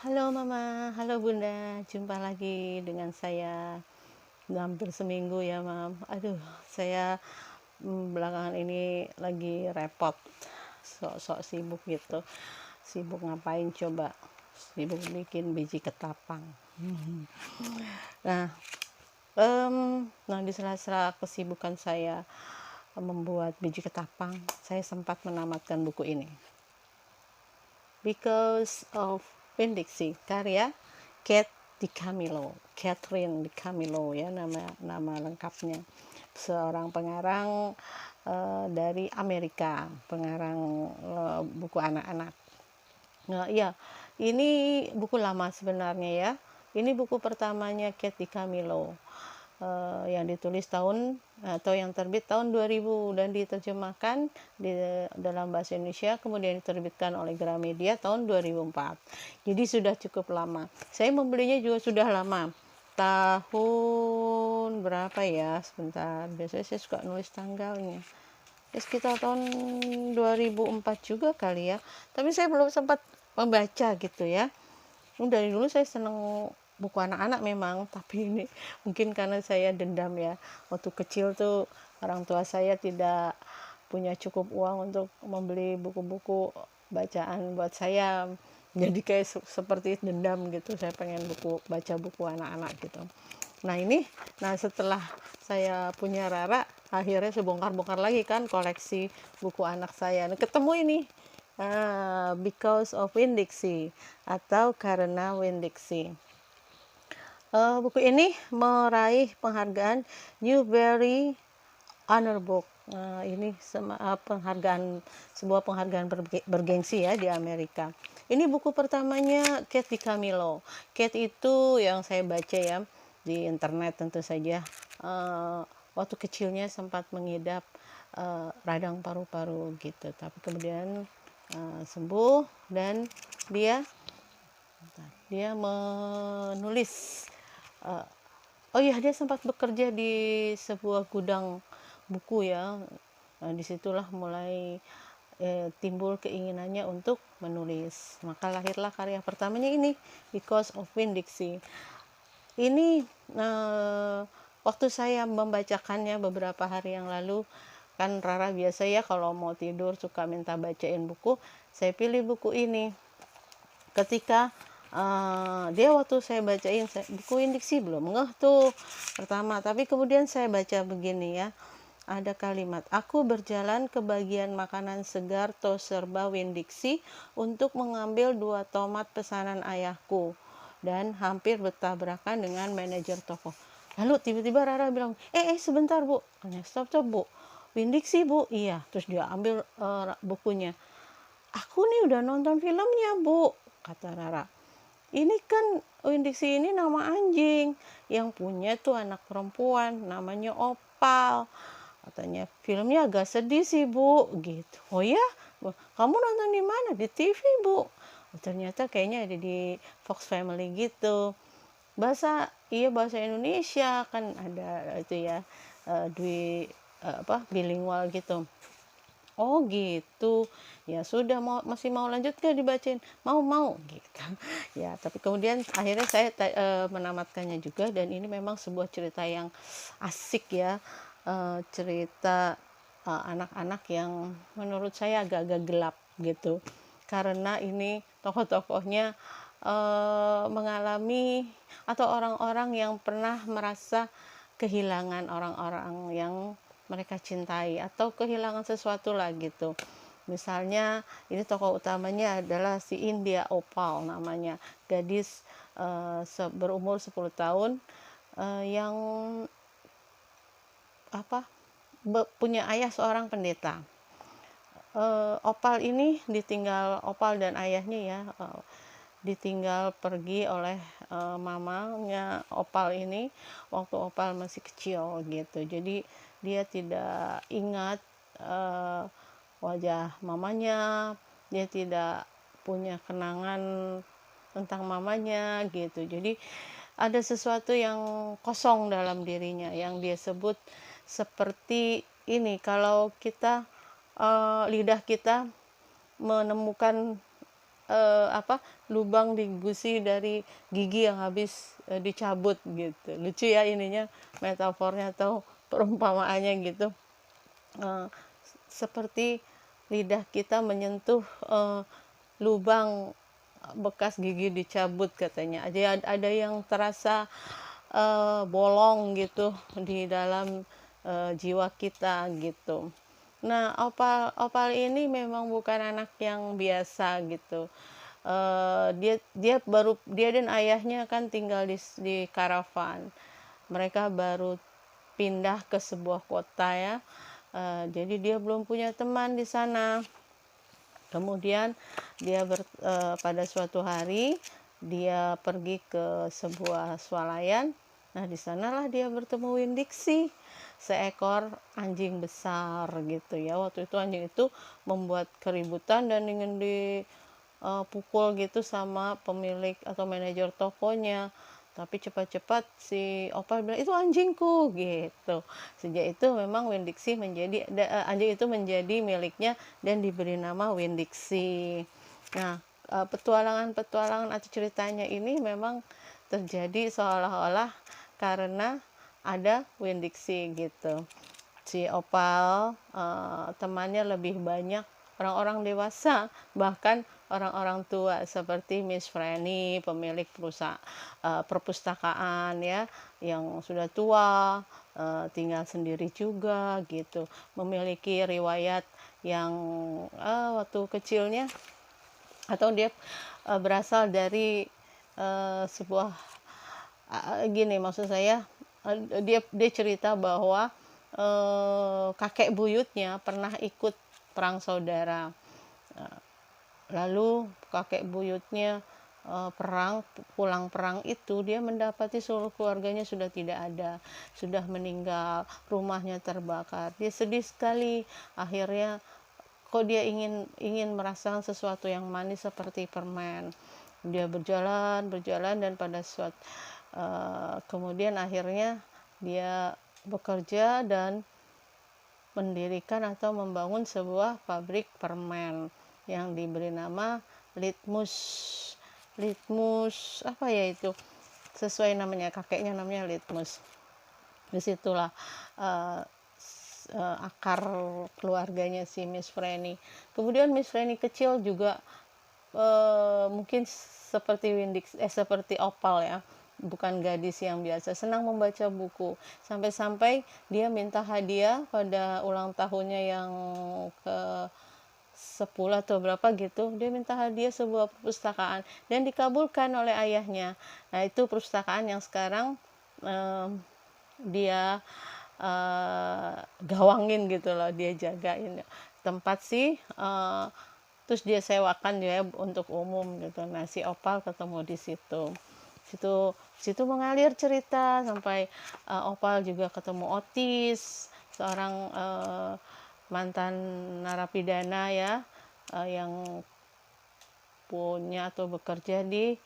Halo Mama, halo Bunda, jumpa lagi dengan saya. Udah hampir seminggu ya Mam. Aduh, saya belakangan ini lagi repot, sok-sok sibuk gitu. Sibuk ngapain coba? Sibuk bikin biji ketapang. Nah, nah di sela-sela kesibukan saya membuat biji ketapang, saya sempat menamatkan buku ini. Because of Winn-Dixie, karya Catherine DiCamillo ya nama lengkapnya, seorang pengarang dari Amerika, pengarang buku anak-anak. Nah, ya, ini buku lama sebenarnya ya. Ini buku pertamanya Kate DiCamillo yang ditulis atau yang terbit tahun 2000 dan diterjemahkan dalam bahasa Indonesia, kemudian diterbitkan oleh Gramedia tahun 2004. Jadi sudah cukup lama. Saya membelinya juga sudah lama. Tahun berapa ya? Sebentar. Biasanya saya suka nulis tanggalnya. Sekitar tahun 2004 juga kali ya. Tapi saya belum sempat membaca gitu ya. Dari dulu saya seneng buku anak-anak memang, tapi ini mungkin karena saya dendam ya. Waktu kecil tuh orang tua saya tidak punya cukup uang untuk membeli buku-buku bacaan buat saya. Jadi kayak seperti dendam gitu. Saya pengen baca buku anak-anak gitu. Nah setelah saya punya Rara, akhirnya saya bongkar-bongkar lagi kan koleksi buku anak saya. Nah, ketemu ini Because of Winn-Dixie atau Karena Winn-Dixie. Buku ini meraih penghargaan Newbery Honor Book. Ini sebuah penghargaan bergengsi ya di Amerika. Ini buku pertamanya Kate DiCamillo. Kate itu yang saya baca ya di internet tentu saja. Waktu kecilnya sempat mengidap radang paru-paru gitu, tapi kemudian sembuh dan dia menulis oh iya, dia sempat bekerja di sebuah gudang buku ya. Disitulah mulai timbul keinginannya untuk menulis, maka lahirlah karya pertamanya ini, Because of Winn-Dixie. Ini waktu saya membacakannya beberapa hari yang lalu, kan Rara biasa ya kalau mau tidur suka minta bacain buku, saya pilih buku ini. Ketika dia waktu saya bacain buku Winn-Dixie belum ngeh tuh pertama, tapi kemudian saya baca begini ya, ada kalimat, aku berjalan ke bagian makanan segar serba Winn-Dixie untuk mengambil 2 tomat pesanan ayahku dan hampir bertabrakan dengan manajer toko. Lalu tiba-tiba Rara bilang, sebentar Bu. Stop Bu, Winn-Dixie Bu. Iya, terus dia ambil bukunya. Aku nih udah nonton filmnya Bu, kata Rara. Ini kan Winn-Dixie ini nama anjing, yang punya tuh anak perempuan namanya Opal. Katanya filmnya agak sedih sih Bu, gitu. Oh ya, kamu nonton di mana? Di TV Bu. Ternyata kayaknya ada di Fox Family gitu. Bahasa Indonesia kan ada itu ya, bilingual gitu. Oh gitu, ya sudah, masih mau lanjut gak dibacain? Mau gitu. Ya, tapi kemudian akhirnya saya menamatkannya juga, dan ini memang sebuah cerita yang asik ya, cerita anak-anak yang menurut saya agak-agak gelap gitu, karena ini tokoh-tokohnya mengalami atau orang-orang yang pernah merasa kehilangan orang-orang yang mereka cintai atau kehilangan sesuatu lah gitu. Misalnya ini tokoh utamanya adalah si India Opal namanya, gadis berumur 10 tahun yang punya ayah seorang pendeta. Opal dan ayahnya ya ditinggal pergi oleh mamanya Opal ini waktu Opal masih kecil gitu. Jadi dia tidak ingat wajah mamanya, dia tidak punya kenangan tentang mamanya gitu. Jadi ada sesuatu yang kosong dalam dirinya yang dia sebut seperti ini, kalau kita lidah kita menemukan apa, lubang di gusi dari gigi yang habis dicabut gitu. Lucu ya ininya, metafornya atau perumpamaannya gitu. Eh, Seperti lidah kita menyentuh lubang bekas gigi dicabut katanya. Ada yang terasa bolong gitu di dalam jiwa kita gitu. Nah, Opal ini memang bukan anak yang biasa gitu. Dia dan ayahnya kan tinggal di karavan. Mereka baru pindah ke sebuah kota ya. Jadi dia belum punya teman di sana. Kemudian pada suatu hari dia pergi ke sebuah swalayan. Nah, di sanalah dia bertemu Winn-Dixie, seekor anjing besar gitu ya. Waktu itu anjing itu membuat keributan dan ingin dipukul gitu sama pemilik atau manajer tokonya. Tapi cepat-cepat si Opal bilang, itu anjingku gitu. Sejak itu memang Winn-Dixie anjing itu menjadi miliknya dan diberi nama Winn-Dixie. Nah, petualangan-petualangan atau ceritanya ini memang terjadi seolah-olah karena ada Winn-Dixie gitu. Si Opal temannya lebih banyak orang-orang dewasa, bahkan orang-orang tua seperti Miss Franny, pemilik perpustakaan ya, yang sudah tua, tinggal sendiri juga gitu, memiliki riwayat yang waktu kecilnya atau dia berasal dari sebuah gini maksud saya, dia cerita bahwa kakek buyutnya pernah ikut perang saudara. Lalu kakek buyutnya pulang perang itu dia mendapati seluruh keluarganya sudah tidak ada, sudah meninggal, rumahnya terbakar. Dia sedih sekali. Akhirnya kok dia ingin merasakan sesuatu yang manis seperti permen. Dia berjalan dan pada suatu kemudian akhirnya dia bekerja dan mendirikan atau membangun sebuah pabrik permen yang diberi nama Litmus apa ya itu, sesuai namanya, kakeknya namanya Litmus. Disitulah akar keluarganya si Miss Franny. Kemudian Miss Franny kecil juga mungkin seperti Opal ya, bukan gadis yang biasa, senang membaca buku, sampai-sampai dia minta hadiah pada ulang tahunnya yang ke 10 atau berapa gitu. Dia minta hadiah sebuah perpustakaan dan dikabulkan oleh ayahnya. Nah, itu perpustakaan yang sekarang dia gawangin gitu loh, dia jagain tempat sih, terus dia sewakan dia untuk umum gitu. Nah, si Opal ketemu di situ mengalir cerita sampai Opal juga ketemu Otis, seorang mantan narapidana ya, yang punya atau bekerja di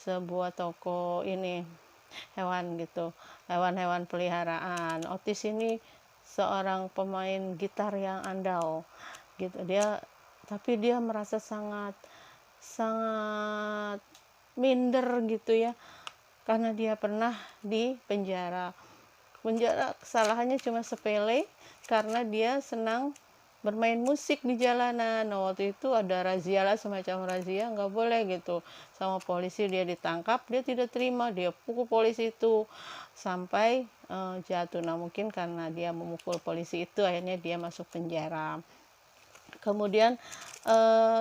sebuah toko ini hewan gitu, hewan-hewan peliharaan. Otis ini seorang pemain gitar yang andal gitu. Tapi dia merasa sangat sangat minder gitu ya, karena dia pernah di penjara. Kesalahannya cuma sepele, karena dia senang bermain musik di jalanan. Nah, waktu itu ada razia lah, semacam razia, nggak boleh gitu sama polisi. Dia ditangkap, dia tidak terima, dia pukul polisi itu sampai jatuh. Nah, mungkin karena dia memukul polisi itu akhirnya dia masuk penjara. Kemudian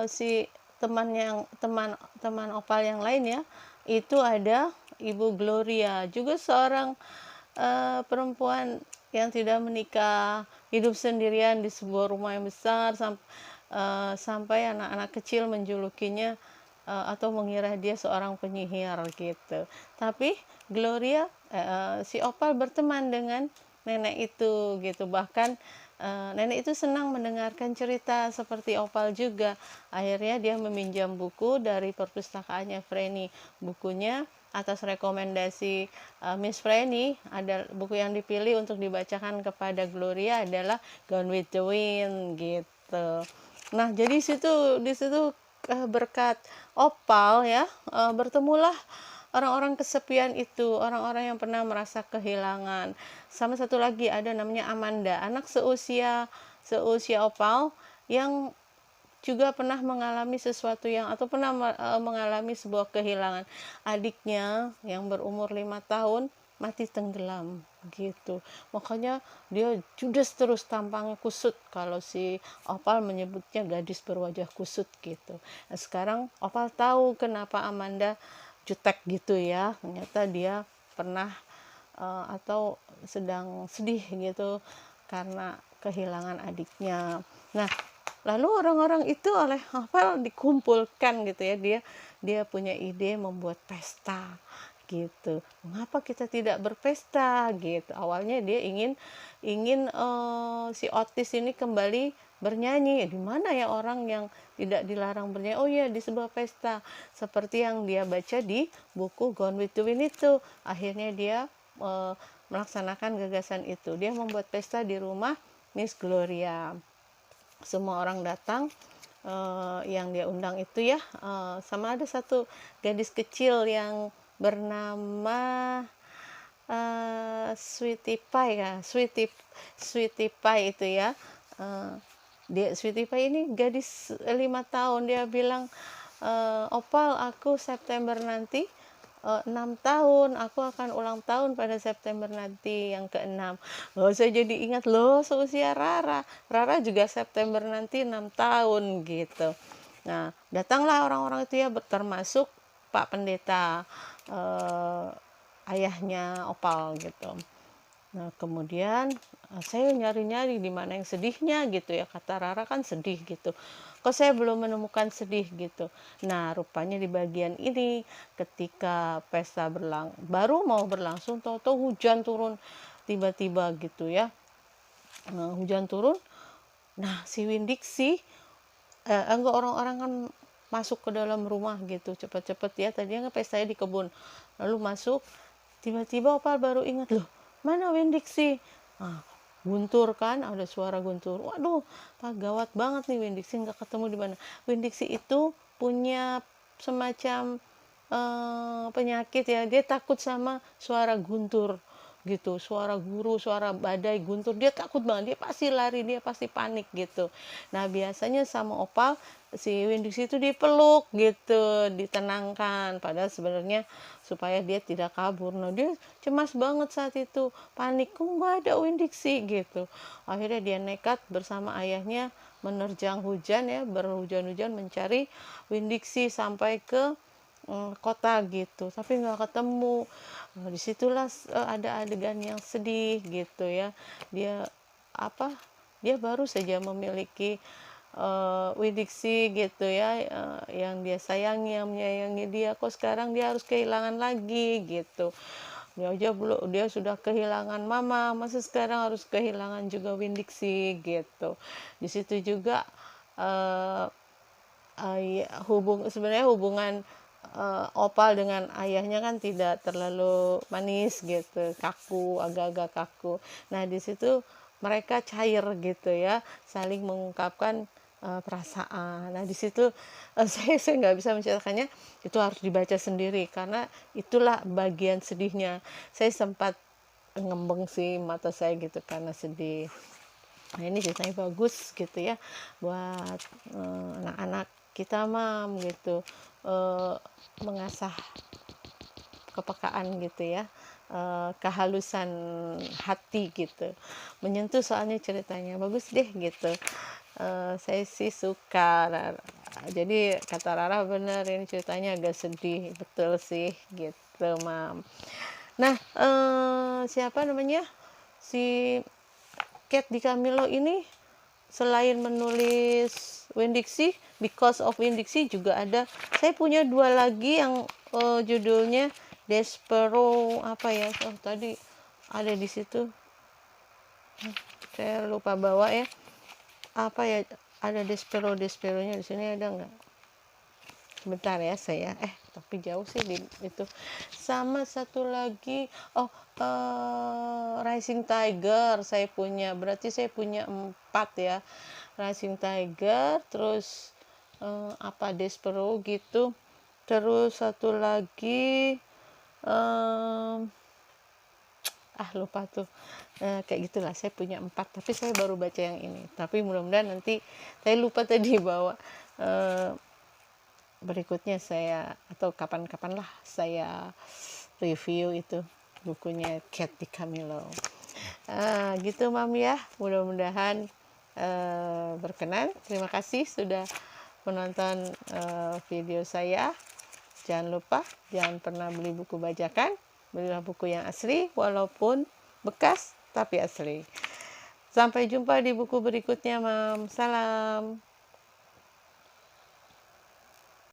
si teman Opal yang lain ya, itu ada Ibu Gloria, juga seorang perempuan yang tidak menikah, hidup sendirian di sebuah rumah yang besar, sampai anak-anak kecil menjulukinya atau mengira dia seorang penyihir gitu. Tapi Gloria, si Opal berteman dengan nenek itu gitu. Bahkan nenek itu senang mendengarkan cerita seperti Opal juga. Akhirnya dia meminjam buku dari perpustakaannya Franny. Bukunya atas rekomendasi Miss Franny, ada buku yang dipilih untuk dibacakan kepada Gloria adalah Gone with the Wind gitu. Nah, jadi di situ berkat Opal ya, bertemulah orang-orang kesepian itu, orang-orang yang pernah merasa kehilangan. Sama satu lagi ada namanya Amanda, anak seusia seusia Opal yang juga pernah mengalami sesuatu yang atau pernah mengalami sebuah kehilangan. Adiknya yang berumur 5 tahun mati tenggelam gitu. Makanya dia judes terus, tampangnya kusut, kalau si Opal menyebutnya gadis berwajah kusut gitu. Nah, sekarang Opal tahu kenapa Amanda jutek gitu ya. Ternyata dia pernah atau sedang sedih gitu karena kehilangan adiknya. Nah, lalu orang-orang itu oleh Opal dikumpulkan gitu ya, dia punya ide membuat pesta gitu. Mengapa kita tidak berpesta gitu. Awalnya dia ingin si Otis ini kembali bernyanyi. Di mana ya orang yang tidak dilarang bernyanyi? Oh ya, di sebuah pesta. Seperti yang dia baca di buku Gone with the Wind itu. Akhirnya dia melaksanakan gagasan itu. Dia membuat pesta di rumah Miss Gloria. Semua orang datang, yang dia undang itu ya, sama ada satu gadis kecil yang bernama Sweetie Pie ya, Sweetie Pie itu ya. Sweetie Pie ini gadis 5 tahun. Dia bilang, Opal, aku September nanti 6 tahun, aku akan ulang tahun pada September nanti yang ke-6. Oh, saya jadi ingat loh, seusia Rara juga September nanti 6 tahun gitu. Nah, datanglah orang-orang itu ya, termasuk Pak Pendeta, ayahnya Opal gitu. Nah, kemudian saya nyari-nyari di mana yang sedihnya gitu ya, kata Rara kan sedih gitu. Kok saya belum menemukan sedih gitu. Nah, rupanya di bagian ini ketika pesta baru mau berlangsung, tahu-tahu hujan turun tiba-tiba gitu ya. Nah, hujan turun. Nah, si Winn-Dixie enggak, orang-orang kan masuk ke dalam rumah gitu cepet-cepet ya, tadinya kan pestanya di kebun, lalu masuk, tiba-tiba Opal baru ingat, loh mana Winn-Dixie. Nah, guntur kan, ada suara guntur, waduh gawat banget nih, Winn-Dixie nggak ketemu di mana. Winn-Dixie itu punya semacam penyakit ya, dia takut sama suara guntur gitu, suara guru, suara badai, guntur, dia takut banget, dia pasti lari, dia pasti panik gitu. Nah, biasanya sama Opal si Winn-Dixie itu dipeluk gitu, ditenangkan, padahal sebenarnya supaya dia tidak kabur. Nah, dia cemas banget saat itu, panik, kok nggak ada Winn-Dixie gitu. Akhirnya dia nekat bersama ayahnya menerjang hujan ya, berhujan-hujan mencari Winn-Dixie sampai ke kota gitu, tapi nggak ketemu. Nah, disitulah ada adegan yang sedih gitu ya. Dia dia baru saja memiliki Winn-Dixie gitu ya, yang dia sayangi, yang menyayangi dia, kok sekarang dia harus kehilangan lagi gitu. Dia sudah kehilangan mama, masa sekarang harus kehilangan juga Winn-Dixie gitu. Di situ juga sebenarnya hubungan Opal dengan ayahnya kan tidak terlalu manis gitu, kaku, agak-agak kaku. Nah, di situ mereka cair gitu ya, saling mengungkapkan perasaan. Nah, di situ saya nggak bisa menceritakannya, itu harus dibaca sendiri karena itulah bagian sedihnya. Saya sempat ngembeng sih mata saya gitu karena sedih. Nah, ini ceritanya bagus gitu ya buat anak-anak kita, mam gitu, mengasah kepekaan gitu ya, kehalusan hati gitu, menyentuh, soalnya ceritanya bagus deh gitu. Saya sih suka. Jadi kata Rara bener, ini ceritanya agak sedih, betul sih gitu, mam. Nah, siapa namanya, si Cat DiCamillo ini selain menulis Winn-Dixie, Because of Winn-Dixie juga ada. Saya punya 2 lagi yang judulnya Despero apa ya, tadi ada di situ, saya lupa bawa ya, apa ya, ada Desperonya di sini, ada nggak? Bentar ya, saya tapi jauh sih di itu. Sama satu lagi, Rising Tiger saya punya, berarti saya punya 4 ya. Rising Tiger, terus apa Despero gitu. Terus satu lagi lupa tuh, kayak gitulah. Saya punya 4 tapi saya baru baca yang ini, tapi mudah-mudahan nanti saya lupa tadi bahwa berikutnya saya atau kapan-kapan lah saya review itu bukunya Cat di Camilo. Gitu Mami ya, mudah-mudahan berkenan. Terima kasih sudah menonton video saya. Jangan lupa, jangan pernah beli buku bajakan, belilah buku yang asli walaupun bekas tapi asli. Sampai jumpa di buku berikutnya, Mam. Salam.